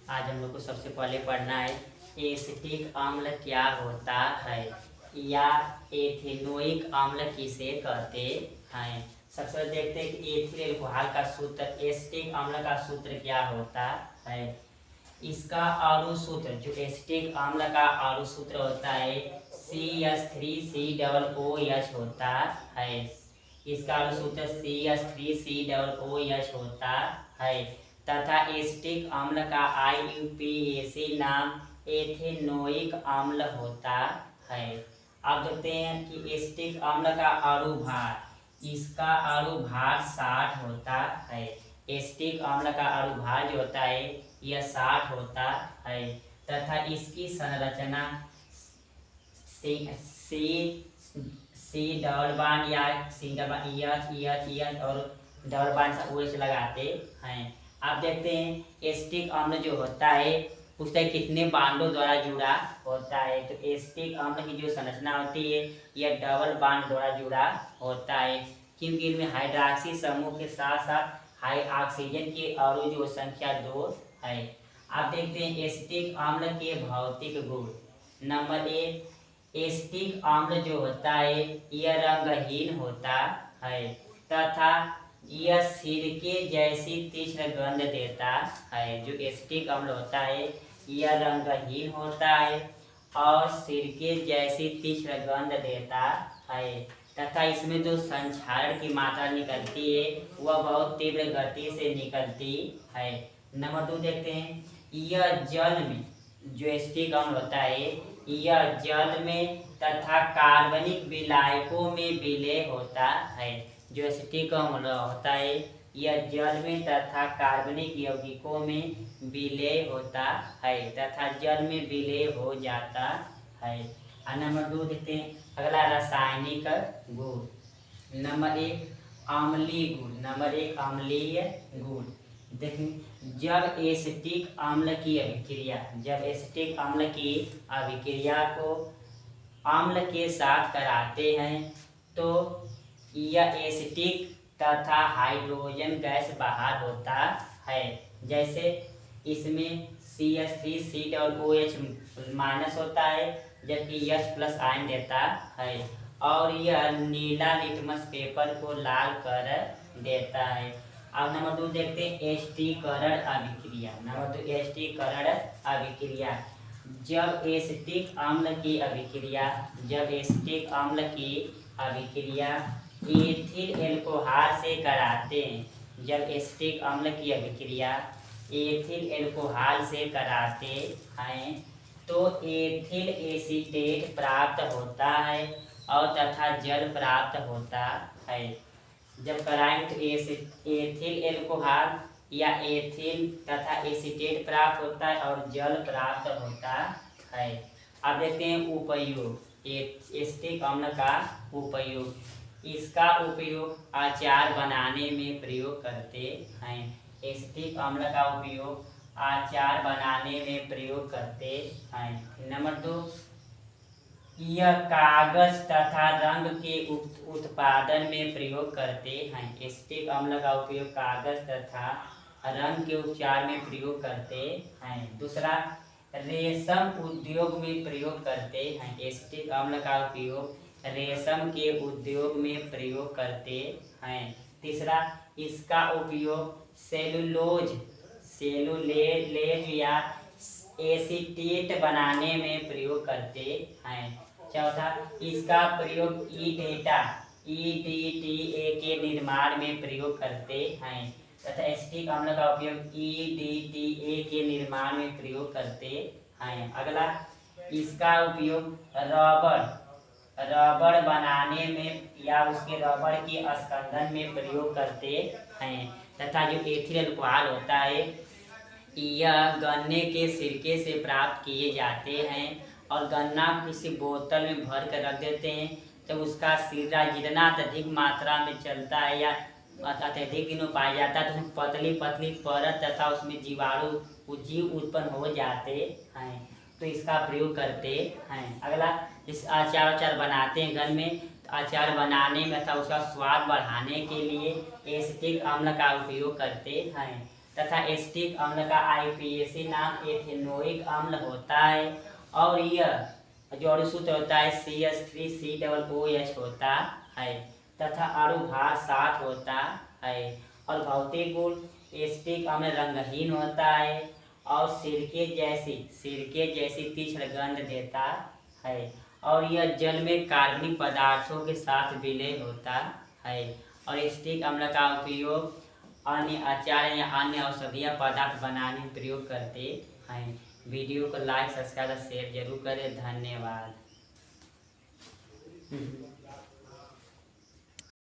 आज हम लोग को सबसे पहले पढ़ना है एसिटिक अम्ल क्या होता है या एथेनोइक अम्ल किसे कहते हैं। सबसे पहले देखते हैं कि एथिल एल्कोहल का सूत्र, एसिटिक अम्ल का सूत्र क्या होता है। इसका अणु सूत्र, जो एसिटिक अम्ल का अणु सूत्र होता है CH3COOH होता है। इसका अणु सूत्र CH3COOH होता है तथा एसिटिक अम्ल का IUPAC नाम एथेनोइक अम्ल होता है। अब देखते हैं कि एसिटिक अम्ल का अणु भार, इसका अणु भार 60 होता है। एसिटिक अम्ल का अणु भार जो होता है यह 60 होता है तथा इसकी संरचना सी डबल बॉन्ड या सिंगल बॉन्ड EH और डबल बॉन्ड से OH लगाते हैं। आप देखते हैं एसिटिक अम्ल जो होता है उसका कितने बांडों द्वारा जुड़ा होता है। तो एसिटिक अम्ल की जो संरचना होती है यह डबल बॉन्ड द्वारा जुड़ा होता है, क्योंकि इनमें हाइड्रोक्सी समूह के साथ साथ हाई ऑक्सीजन के अणु जो संख्या 2 है। आप देखते हैं एसिटिक अम्ल के भौतिक गुण। नंबर 1, एसिटिक अम्ल जो होता है यह रंगहीन होता है तथा यह सिरके जैसी तीक्ष्ण गंध देता है। जो एसिटिक अम्ल होता है यह रंगहीन होता है और सिरके जैसी तीक्ष्ण गंध देता है तथा इसमें जो संक्षारण की मात्रा निकलती है वह बहुत तीव्र गति से निकलती है। नंबर 2 देखते हैं, यह जल में, जो एसिटिक अम्ल होता है यह जल में तथा कार्बनिक विलायकों में विलय होता है। जो एसिटिक अम्ल होता है यह जल में तथा कार्बनिक यौगिकों में विलय होता है तथा जल में विलय हो जाता है। नंबर 2 देखते हैं अगला रासायनिक गुण। नंबर 1, अम्लीय गुण। नंबर 1, अम्लीय गुण। देखिए जब एसिटिक अम्ल की अभिक्रिया, जब एसिटिक अम्ल की अभिक्रिया को अम्ल के साथ कराते हैं तो यह एसिटिक तथा हाइड्रोजन गैस बाहर होता है। जैसे इसमें CH3COOH माइनस होता है जबकि H+ आयन देता है और यह नीला लिटमस पेपर को लाल कर देता है। अब नंबर 2 देखते हैं एस्टिकरण अभिक्रिया। नंबर 2, एस्टिकरण अभिक्रिया। जब एसिटिक अम्ल की अभिक्रिया, जब एसिटिक अम्ल की अभिक्रिया एथिल एल्कोहल से कराते हैं, जब एसिटिक अम्ल की अभिक्रिया एथिल एल्कोहल से कराते हैं तो एथिल एसीटेट प्राप्त होता है और तथा जल प्राप्त होता है। जब कराएंगे तो एथिल एल्कोहल या एथिल तथा एसीटेट प्राप्त होता है और जल प्राप्त होता है। अब देखते हैं उपयोग, एसिटिक अम्ल का उपयोग। इसका उपयोग अचार बनाने में प्रयोग करते हैं। एसिटिक अम्ल का उपयोग अचार बनाने में प्रयोग करते हैं। नंबर 2, यह कागज तथा रंग के उत्पादन में प्रयोग करते हैं। एसिटिक अम्ल का उपयोग कागज तथा रंग के उपचार में प्रयोग करते हैं। दूसरा, रेशम उद्योग में प्रयोग करते हैं। एसिटिक अम्ल का उपयोग रेशम के उद्योग में प्रयोग करते हैं। तीसरा, इसका उपयोग सेलुलेज या एसीटेट बनाने में प्रयोग करते हैं। चौथा, इसका प्रयोग EDTA के निर्माण में प्रयोग करते हैं तथा एसिटिक अम्ल का उपयोग EDTA के निर्माण में प्रयोग करते हैं। अगला, इसका उपयोग रबड़ बनाने में या उसके रबड़ के स्कंदन में प्रयोग करते हैं तथा जो एथिल एल्कोहल होता है यह गन्ने के सिरके से प्राप्त किए जाते हैं और गन्ना किसी बोतल में भर कर रख देते हैं तो उसका सिरा जितना अत्यधिक मात्रा में चलता है या अत्यधिक दिनों पाया जाता है तो पतली पतली परत तथा उसमें जीव उत्पन्न हो जाते हैं, तो इसका प्रयोग करते हैं। अगला, इस अचार बनाते हैं घर में, तो अचार बनाने में तथा उसका स्वाद बढ़ाने के लिए एसिटिक अम्ल का उपयोग करते हैं। तथा एसिटिक अम्ल का IPAC नाम एथेनोइक अम्ल होता है। और यह जोड़ सूत्र होता है CH3COOH होता है तथा अणुभार 60 होता है। और भौतिक गुण एसिटिक अम्ल रंगहीन होता है और सिरके जैसी तीक्ष्ण गंध देता है। और यह जल में कार्बनिक पदार्थों के साथ विलय होता है। और एसिटिक अम्ल का उपयोग अन्य अचार या अन्य औषधीय पदार्थ बनाने में प्रयोग करते हैं। वीडियो को लाइक सब्सक्राइब और शेयर जरूर करें। धन्यवाद।